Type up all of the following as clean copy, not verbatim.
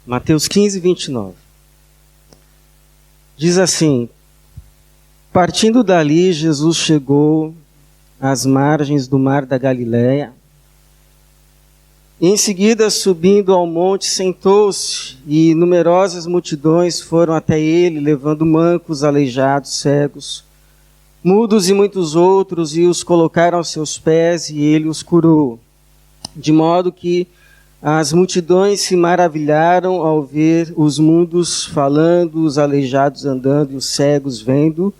Mateus 15, 29. Diz assim: partindo dali, Jesus chegou às margens do mar da Galileia. E em seguida, subindo ao monte, sentou-se, e numerosas multidões foram até ele, levando mancos, aleijados, cegos, mudos e muitos outros, e os colocaram aos seus pés, e ele os curou. De modo que as multidões se maravilharam ao ver os mudos falando, os aleijados andando e os cegos vendo,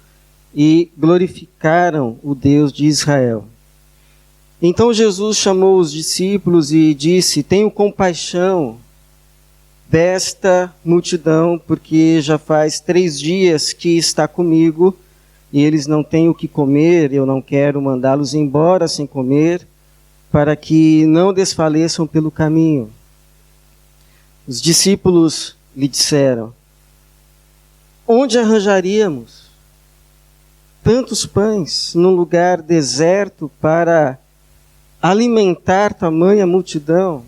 e glorificaram o Deus de Israel. Então Jesus chamou os discípulos e disse: tenho compaixão desta multidão, porque já faz 3 dias que está comigo, e eles não têm o que comer. Eu não quero mandá-los embora sem comer, para que não desfaleçam pelo caminho. Os discípulos lhe disseram: onde arranjaríamos tantos pães num lugar deserto para alimentar tamanha multidão?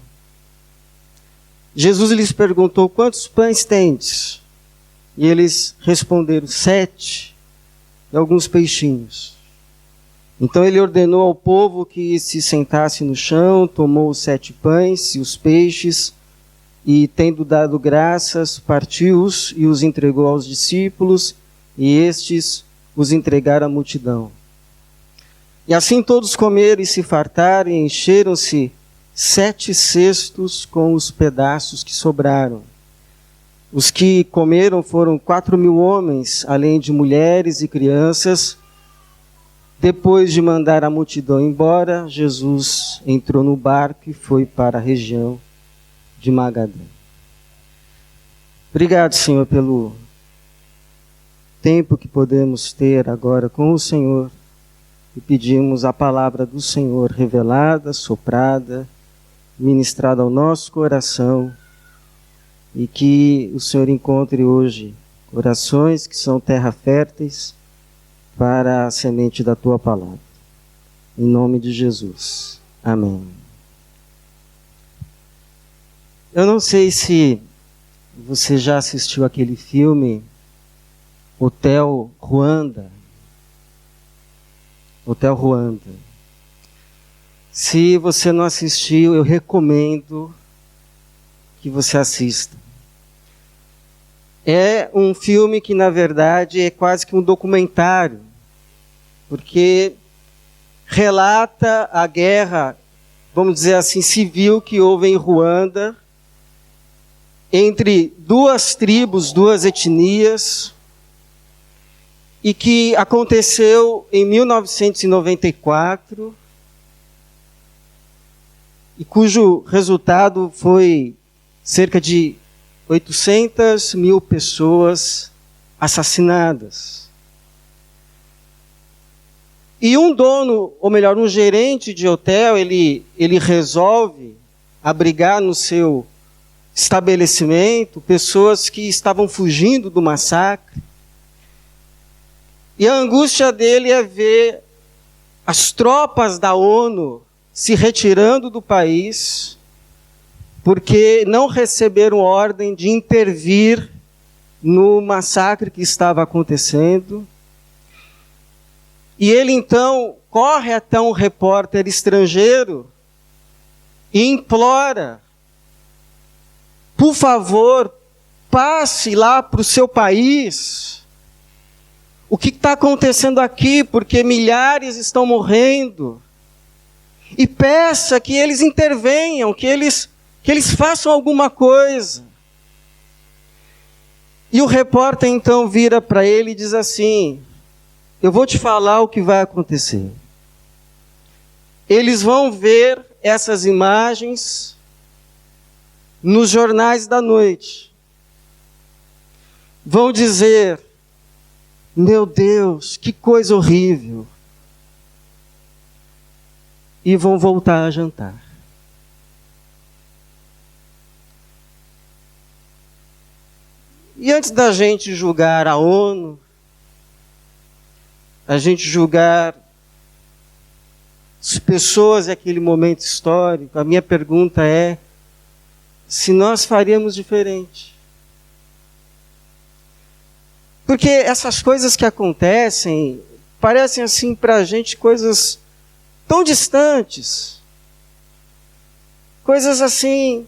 Jesus lhes perguntou: quantos pães tendes? E eles responderam: 7 e alguns peixinhos. Então ele ordenou ao povo que se sentasse no chão, tomou os 7 pães e os peixes, e tendo dado graças, partiu-os e os entregou aos discípulos, e estes os entregaram à multidão. E assim todos comeram e se fartaram, e encheram-se 7 cestos com os pedaços que sobraram. Os que comeram foram 4.000 homens, além de mulheres e crianças. Depois de mandar a multidão embora, Jesus entrou no barco e foi para a região de Magadã. Obrigado, Senhor, pelo tempo que podemos ter agora com o Senhor. E pedimos a palavra do Senhor revelada, soprada, ministrada ao nosso coração. E que o Senhor encontre hoje corações que são terra férteis para a semente da Tua palavra. Em nome de Jesus. Amém. Eu não sei se você já assistiu aquele filme Hotel Ruanda. Hotel Ruanda. Se você não assistiu, eu recomendo que você assista. É um filme que, na verdade, é quase que um documentário, porque relata a guerra, vamos dizer assim, civil que houve em Ruanda, entre 2 tribos, 2 etnias, e que aconteceu em 1994, e cujo resultado foi cerca de 800.000 pessoas assassinadas. E um dono, ou melhor, um gerente de hotel, ele resolve abrigar no seu estabelecimento pessoas que estavam fugindo do massacre. E a angústia dele é ver as tropas da ONU se retirando do país, porque não receberam ordem de intervir no massacre que estava acontecendo. E ele então corre até um repórter estrangeiro e implora: por favor, passe lá para o seu país. O que está acontecendo aqui? Porque milhares estão morrendo. E peça que eles intervenham, que eles façam alguma coisa. E o repórter então vira para ele e diz assim: eu vou te falar o que vai acontecer. Eles vão ver essas imagens nos jornais da noite. Vão dizer: meu Deus, que coisa horrível. E vão voltar a jantar. E antes da gente julgar a ONU, a gente julgar as pessoas naquele momento histórico, a minha pergunta é: se nós faríamos diferente. Porque essas coisas que acontecem parecem assim para a gente coisas tão distantes, coisas assim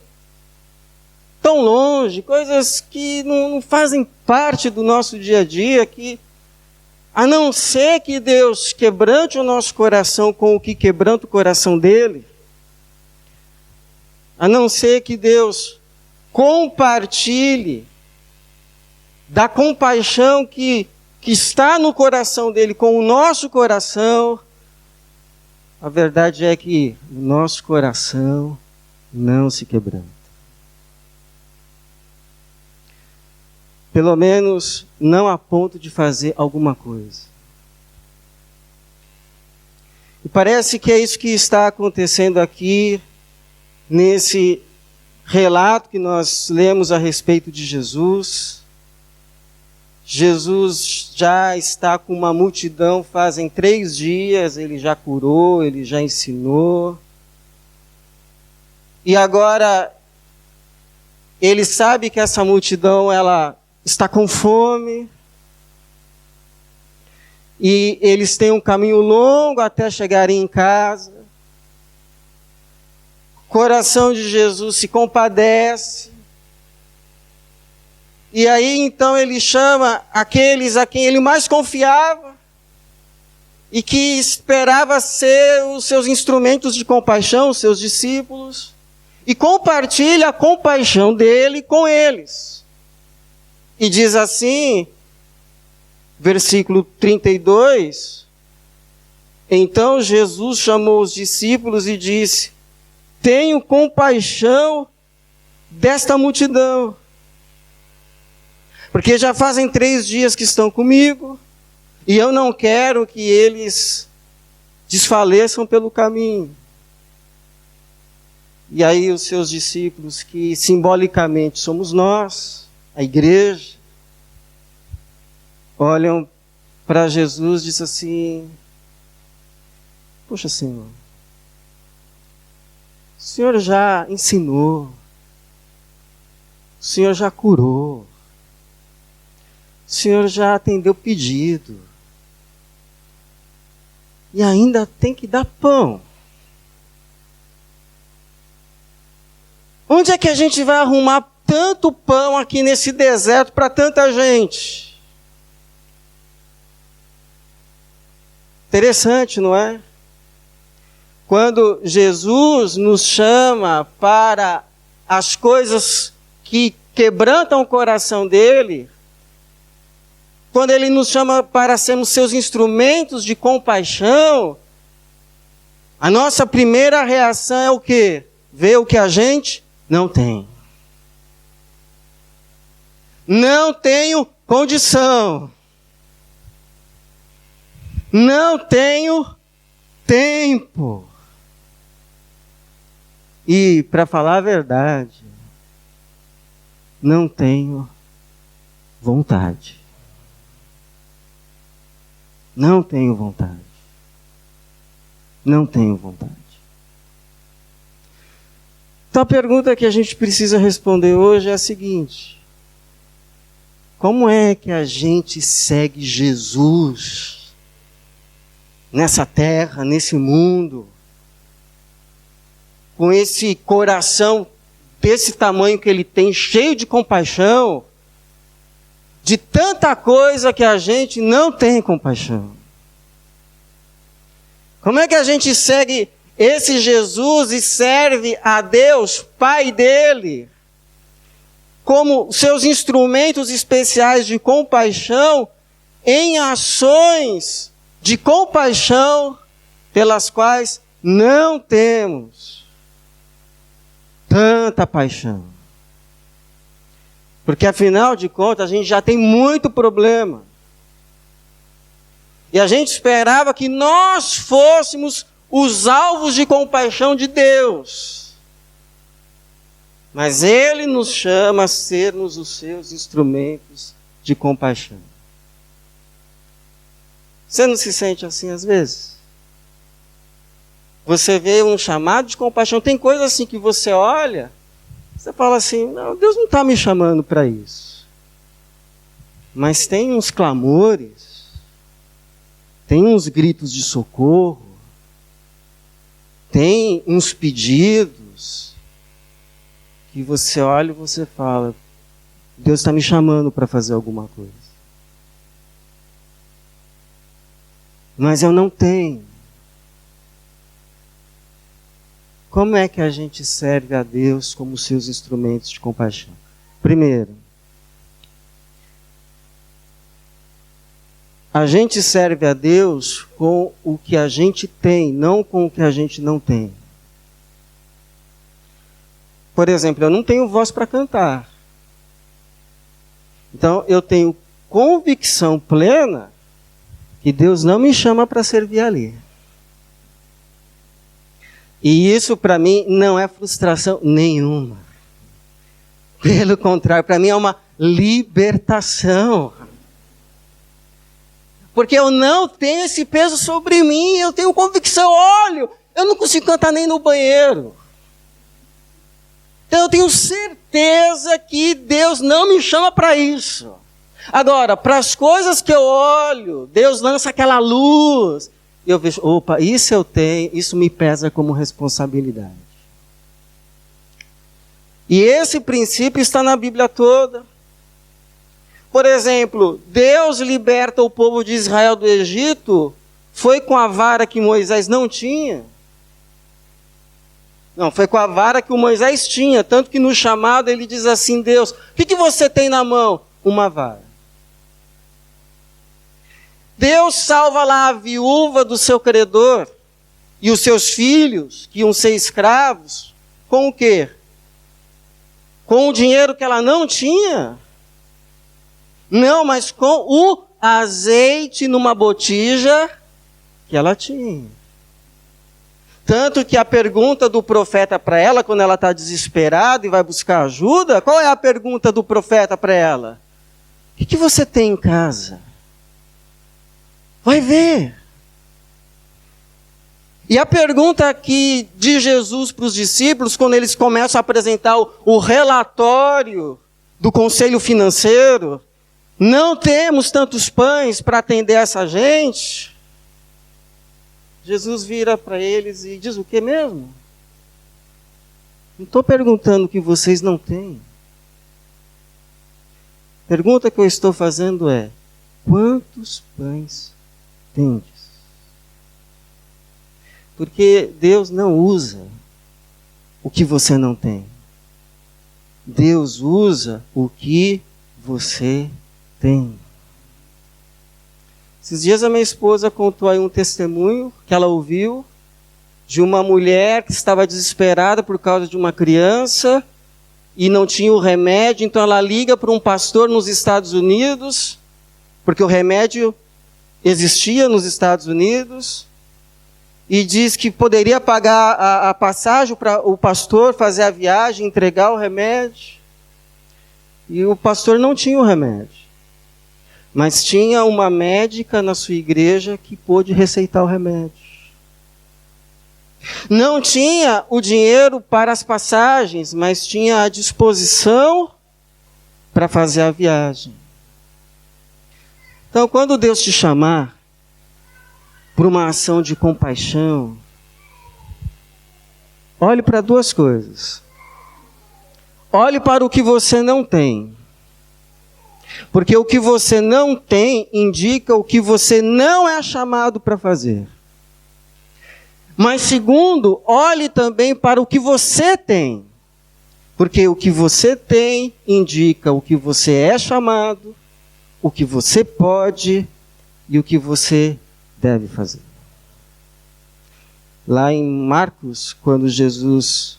tão longe, coisas que não fazem parte do nosso dia a dia, que a não ser que Deus quebrante o nosso coração com o que quebranta o coração dele, a não ser que Deus compartilhe da compaixão que está no coração dele com o nosso coração, a verdade é que o nosso coração não se quebranta. Pelo menos não a ponto de fazer alguma coisa. E parece que é isso que está acontecendo aqui, nesse relato que nós lemos a respeito de Jesus. Jesus já está com uma multidão fazem 3 dias, ele já curou, ele já ensinou. E agora, ele sabe que essa multidão, ela está com fome, e eles têm um caminho longo até chegarem em casa. O coração de Jesus se compadece, e aí então ele chama aqueles a quem ele mais confiava, e que esperava ser os seus instrumentos de compaixão, os seus discípulos, e compartilha a compaixão dele com eles. E diz assim, versículo 32, então Jesus chamou os discípulos e disse: tenho compaixão desta multidão, porque já fazem 3 dias que estão comigo, e eu não quero que eles desfaleçam pelo caminho. E aí os seus discípulos, que simbolicamente somos nós, a igreja, olham para Jesus e dizem assim: poxa, Senhor, o Senhor já ensinou, o Senhor já curou, o Senhor já atendeu pedido, e ainda tem que dar pão. Onde é que a gente vai arrumar tanto pão aqui nesse deserto para tanta gente? Interessante, não é? Quando Jesus nos chama para as coisas que quebrantam o coração dele, quando ele nos chama para sermos seus instrumentos de compaixão, a nossa primeira reação é o quê? Ver o que a gente não tem. Não tenho condição. Não tenho tempo. E, para falar a verdade, não tenho vontade. Não tenho vontade. Não tenho vontade. Então a pergunta que a gente precisa responder hoje é a seguinte: como é que a gente segue Jesus nessa terra, nesse mundo, com esse coração desse tamanho que ele tem, cheio de compaixão, de tanta coisa que a gente não tem compaixão? Como é que a gente segue esse Jesus e serve a Deus, Pai dele, como seus instrumentos especiais de compaixão, em ações de compaixão pelas quais não temos tanta paixão? Porque afinal de contas a gente já tem muito problema. E a gente esperava que nós fôssemos os alvos de compaixão de Deus. Mas Ele nos chama a sermos os seus instrumentos de compaixão. Você não se sente assim às vezes? Você vê um chamado de compaixão, tem coisa assim que você olha, Você fala assim, não, Deus não está me chamando para isso. Mas tem uns clamores, tem uns gritos de socorro, tem uns pedidos que você olha e você fala, Deus está me chamando para fazer alguma coisa. Mas eu não tenho. Como é que a gente serve a Deus como seus instrumentos de compaixão? Primeiro, a gente serve a Deus com o que a gente tem, não com o que a gente não tem. Por exemplo, eu não tenho voz para cantar. Então, eu tenho convicção plena que Deus não me chama para servir ali. E isso para mim não é frustração nenhuma. Pelo contrário, para mim é uma libertação. Porque eu não tenho esse peso sobre mim, eu tenho convicção, olha, eu não consigo cantar nem no banheiro. Então eu tenho certeza que Deus não me chama para isso. Agora, para as coisas que eu olho, Deus lança aquela luz. E eu vejo, opa, isso eu tenho, isso me pesa como responsabilidade. E esse princípio está na Bíblia toda. Por exemplo, Deus liberta o povo de Israel do Egito, foi com a vara que Moisés não tinha. Não, foi com a vara que o Moisés tinha, tanto que no chamado ele diz assim, Deus, o que você tem na mão? Uma vara. Deus salva lá a viúva do seu credor e os seus filhos, que iam ser escravos, com o quê? Com o dinheiro que ela não tinha? Não, mas com o azeite numa botija que ela tinha. Tanto que a pergunta do profeta para ela, quando ela está desesperada e vai buscar ajuda, qual é a pergunta do profeta para ela? O que você tem em casa? Vai ver. E a pergunta aqui de Jesus para os discípulos, quando eles começam a apresentar o relatório do conselho financeiro, não temos tantos pães para atender essa gente. Jesus vira para eles e diz o que mesmo? Não estou perguntando o que vocês não têm. A pergunta que eu estou fazendo é, quantos pães tendes? Porque Deus não usa o que você não tem. Deus usa o que você tem. Esses dias a minha esposa contou aí um testemunho que ela ouviu de uma mulher que estava desesperada por causa de uma criança e não tinha o remédio, então ela liga para um pastor nos Estados Unidos, porque o remédio existia nos Estados Unidos, e diz que poderia pagar a passagem para o pastor fazer a viagem, entregar o remédio. E o pastor não tinha o remédio. Mas tinha uma médica na sua igreja que pôde receitar o remédio. Não tinha o dinheiro para as passagens, mas tinha a disposição para fazer a viagem. Então, quando Deus te chamar para uma ação de compaixão, olhe para duas coisas. Olhe para o que você não tem. Porque o que você não tem indica o que você não é chamado para fazer. Mas segundo, olhe também para o que você tem. Porque o que você tem indica o que você é chamado, o que você pode e o que você deve fazer. Lá em Marcos, quando Jesus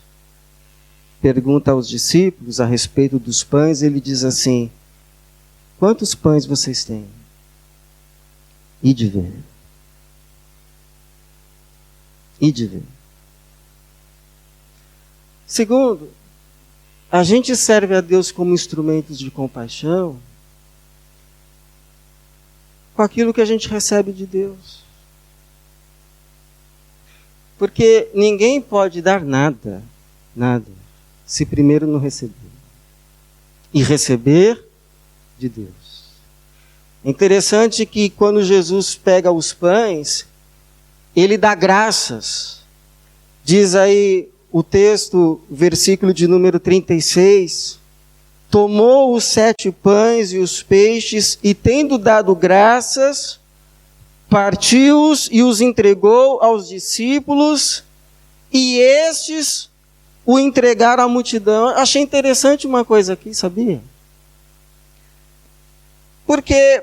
pergunta aos discípulos a respeito dos pães, ele diz assim: quantos pães vocês têm? Ide ver. Ide ver. Segundo, a gente serve a Deus como instrumentos de compaixão com aquilo que a gente recebe de Deus. Porque ninguém pode dar nada se primeiro não receber. E receber de Deus. É interessante que quando Jesus pega os pães, ele dá graças. Diz aí o texto, versículo de número 36, tomou os 7 pães e os peixes, e tendo dado graças, partiu-os e os entregou aos discípulos, e estes o entregaram à multidão. Achei interessante uma coisa aqui, sabia? Porque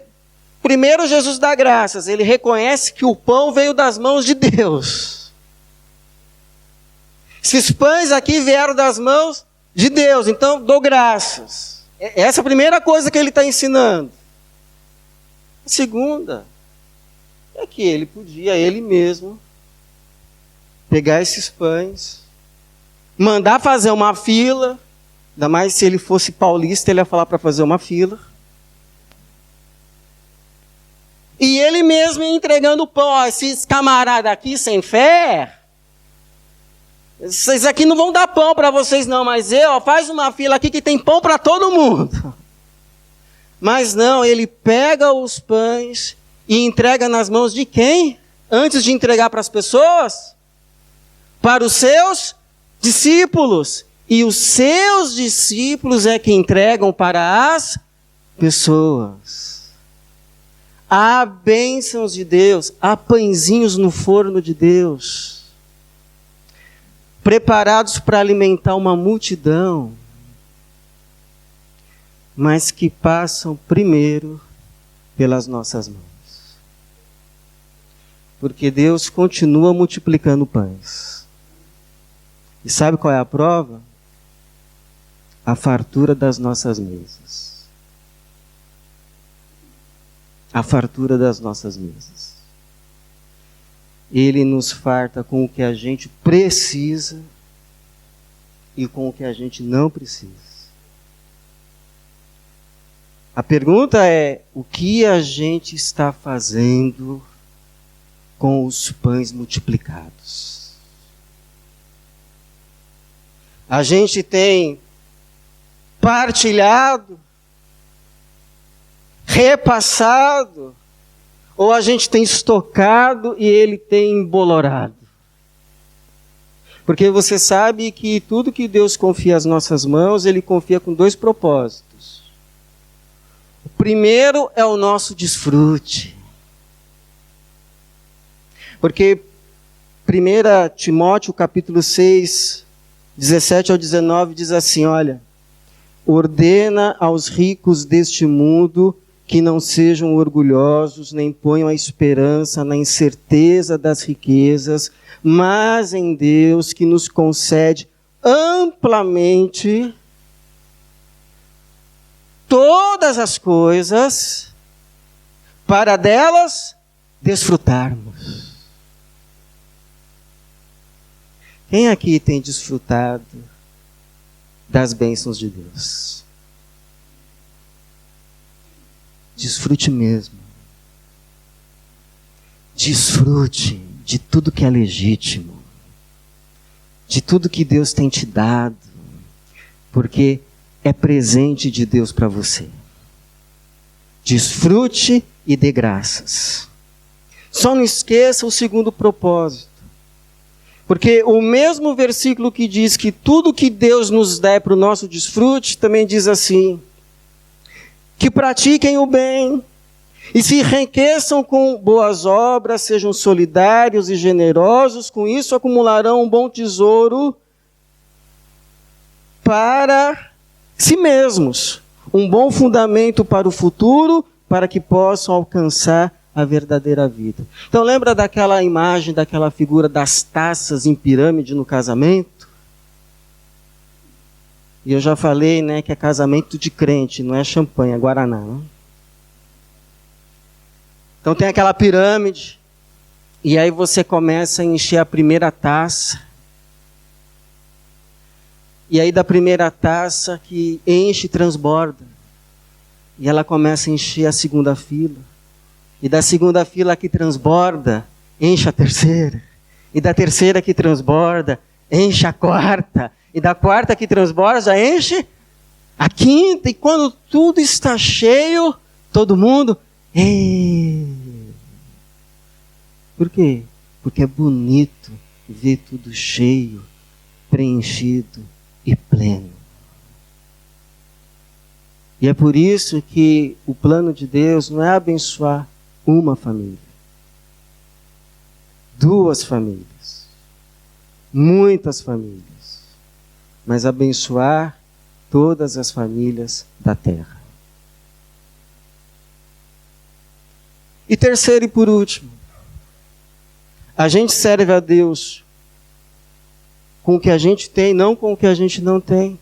primeiro Jesus dá graças, ele reconhece que o pão veio das mãos de Deus. Esses pães aqui vieram das mãos de Deus, então dou graças. Essa é a primeira coisa que ele está ensinando. A segunda é que ele podia, ele mesmo, pegar esses pães, mandar fazer uma fila, ainda mais se ele fosse paulista, ele ia falar para fazer uma fila. E ele mesmo ia entregando o pão. Ó, esses camaradas aqui sem fé, vocês aqui não vão dar pão para vocês não, mas faz uma fila aqui que tem pão para todo mundo. Mas não, ele pega os pães e entrega nas mãos de quem? Antes de entregar para as pessoas? Para os seus discípulos. E os seus discípulos é que entregam para as pessoas. Há bênçãos de Deus, há pãezinhos no forno de Deus, preparados para alimentar uma multidão, mas que passam primeiro pelas nossas mãos. Porque Deus continua multiplicando pães. E sabe qual é a prova? A fartura das nossas mesas. A fartura das nossas mesas. Ele nos farta com o que a gente precisa e com o que a gente não precisa. A pergunta é, o que a gente está fazendo com os pães multiplicados? A gente tem partilhado, repassado, ou a gente tem estocado e ele tem embolorado? Porque você sabe que tudo que Deus confia às nossas mãos, ele confia com 2 propósitos. O primeiro é o nosso desfrute. Porque 1 Timóteo capítulo 6, 17 ao 19 diz assim, olha, ordena aos ricos deste mundo que não sejam orgulhosos, nem ponham a esperança na incerteza das riquezas, mas em Deus que nos concede amplamente todas as coisas para delas desfrutarmos. Quem aqui tem desfrutado das bênçãos de Deus? Desfrute mesmo. Desfrute de tudo que é legítimo. De tudo que Deus tem te dado. Porque é presente de Deus para você. Desfrute e dê graças. Só não esqueça o segundo propósito. Porque o mesmo versículo que diz que tudo que Deus nos dá é para o nosso desfrute, também diz assim, que pratiquem o bem e se enriqueçam com boas obras, sejam solidários e generosos, com isso acumularão um bom tesouro para si mesmos, um bom fundamento para o futuro, para que possam alcançar a verdadeira vida. Então lembra daquela imagem, daquela figura das taças em pirâmide no casamento? E eu já falei, né, que é casamento de crente, não é champanhe, é guaraná. Né? Então tem aquela pirâmide, e aí você começa a encher a primeira taça. E aí da primeira taça que enche e transborda. E ela começa a encher a segunda fila. E da segunda fila que transborda, enche a terceira. E da terceira que transborda, enche a quarta. E da quarta que transborda, enche a quinta. E quando tudo está cheio, todo mundo... Por quê? Porque é bonito ver tudo cheio, preenchido e pleno. E é por isso que o plano de Deus não é abençoar uma família, 2 famílias, muitas famílias, mas abençoar todas as famílias da terra. E terceiro e por último, a gente serve a Deus com o que a gente tem, não com o que a gente não tem.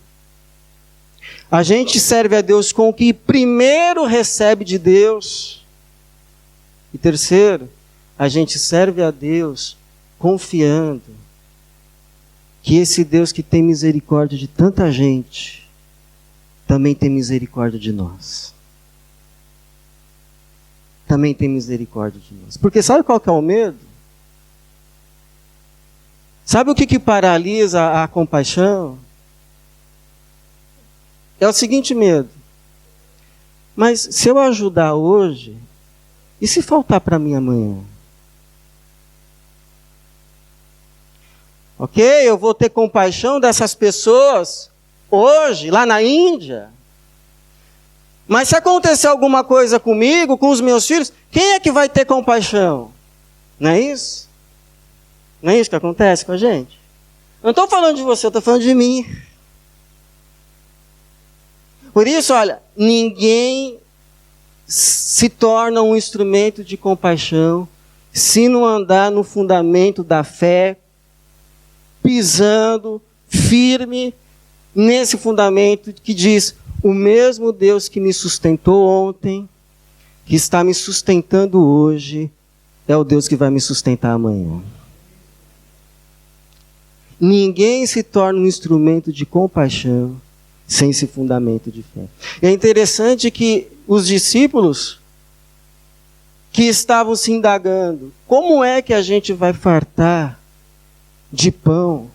A gente serve a Deus com o que primeiro recebe de Deus. E terceiro, a gente serve a Deus confiando que esse Deus que tem misericórdia de tanta gente, também tem misericórdia de nós. Também tem misericórdia de nós. Porque sabe qual que é o medo? Sabe o que paralisa a compaixão? É o seguinte medo. Mas se eu ajudar hoje, e se faltar para mim amanhã? Ok? Eu vou ter compaixão dessas pessoas hoje, lá na Índia. Mas se acontecer alguma coisa comigo, com os meus filhos, quem é que vai ter compaixão? Não é isso? Não é isso que acontece com a gente? Eu não estou falando de você, eu estou falando de mim. Por isso, olha, ninguém se torna um instrumento de compaixão se não andar no fundamento da fé, pisando firme nesse fundamento que diz: o mesmo Deus que me sustentou ontem, que está me sustentando hoje, é o Deus que vai me sustentar amanhã. Ninguém se torna um instrumento de compaixão sem esse fundamento de fé. E é interessante que os discípulos que estavam se indagando, como é que a gente vai fartar de pão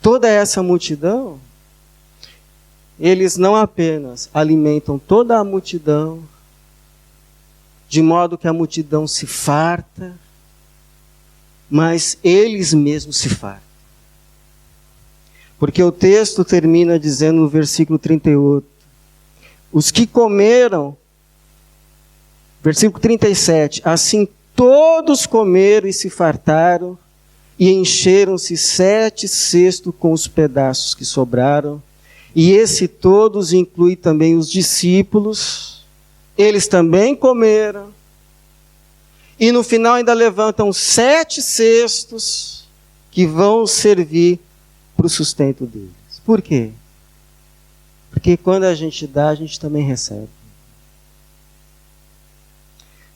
toda essa multidão? Eles não apenas alimentam toda a multidão, de modo que a multidão se farta, mas eles mesmos se fartam. Porque o texto termina dizendo no versículo 38, os que comeram, versículo 37, assim todos comeram e se fartaram, e encheram-se 7 cestos com os pedaços que sobraram, e esse todos inclui também os discípulos, eles também comeram, e no final ainda levantam 7 cestos que vão servir para o sustento deles. Por quê? Porque quando a gente dá, a gente também recebe.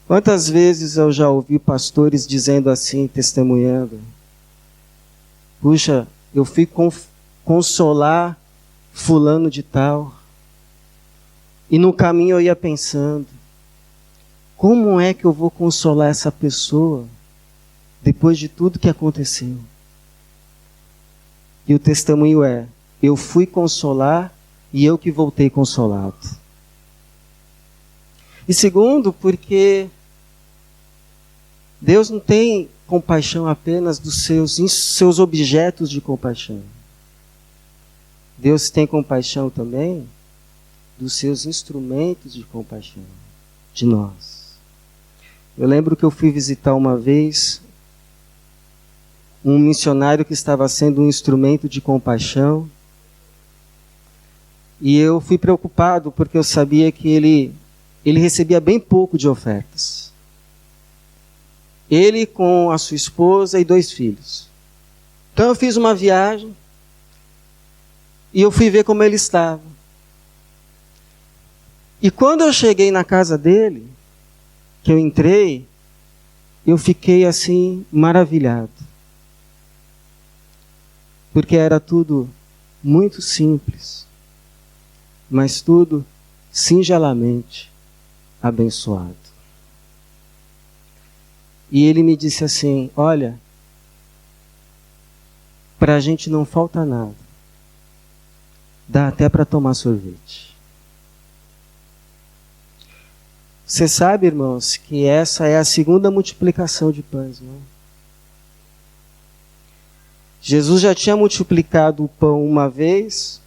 Quantas vezes eu já ouvi pastores dizendo assim, testemunhando: puxa, eu fui consolar fulano de tal, e no caminho eu ia pensando, como é que eu vou consolar essa pessoa depois de tudo que aconteceu? E o testemunho é: eu fui consolar e eu que voltei consolado. E segundo, porque Deus não tem compaixão apenas dos seus objetos de compaixão. Deus tem compaixão também dos seus instrumentos de compaixão, de nós. Eu lembro que eu fui visitar uma vez um missionário que estava sendo um instrumento de compaixão, e eu fui preocupado porque eu sabia que ele recebia bem pouco de ofertas. Ele com a sua esposa e 2 filhos. Então eu fiz uma viagem e eu fui ver como ele estava. E quando eu cheguei na casa dele, que eu entrei, eu fiquei assim maravilhado. Porque era tudo muito simples, mas tudo singelamente abençoado. E ele me disse assim: olha, para a gente não falta nada. Dá até para tomar sorvete. Você sabe, irmãos, que essa é a segunda multiplicação de pães, não é? Jesus já tinha multiplicado o pão uma vez,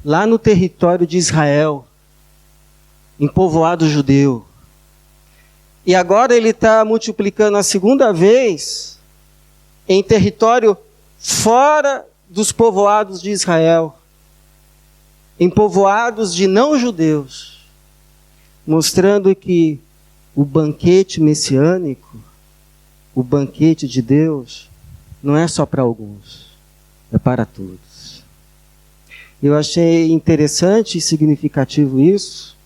lá no território de Israel, em povoado judeu. E agora ele está multiplicando a segunda vez em território fora dos povoados de Israel, em povoados de não-judeus, mostrando que o banquete messiânico, o banquete de Deus, não é só para alguns, é para todos. Eu achei interessante e significativo isso,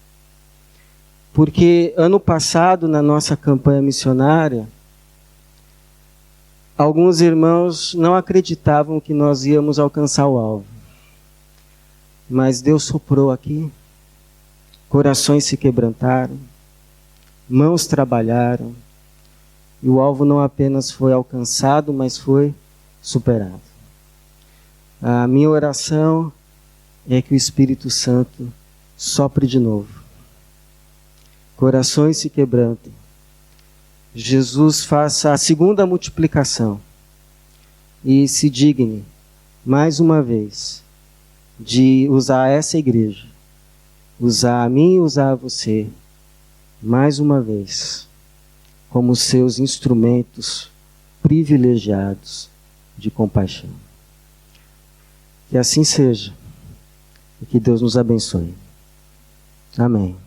porque ano passado, na nossa campanha missionária, alguns irmãos não acreditavam que nós íamos alcançar o alvo. Mas Deus soprou aqui, corações se quebrantaram, mãos trabalharam, e o alvo não apenas foi alcançado, mas foi superado. A minha oração é que o Espírito Santo sopre de novo. Corações se quebrantem. Jesus faça a segunda multiplicação e se digne, mais uma vez, de usar essa igreja, usar a mim e usar a você, mais uma vez, como seus instrumentos privilegiados de compaixão. Que assim seja e que Deus nos abençoe. Amém.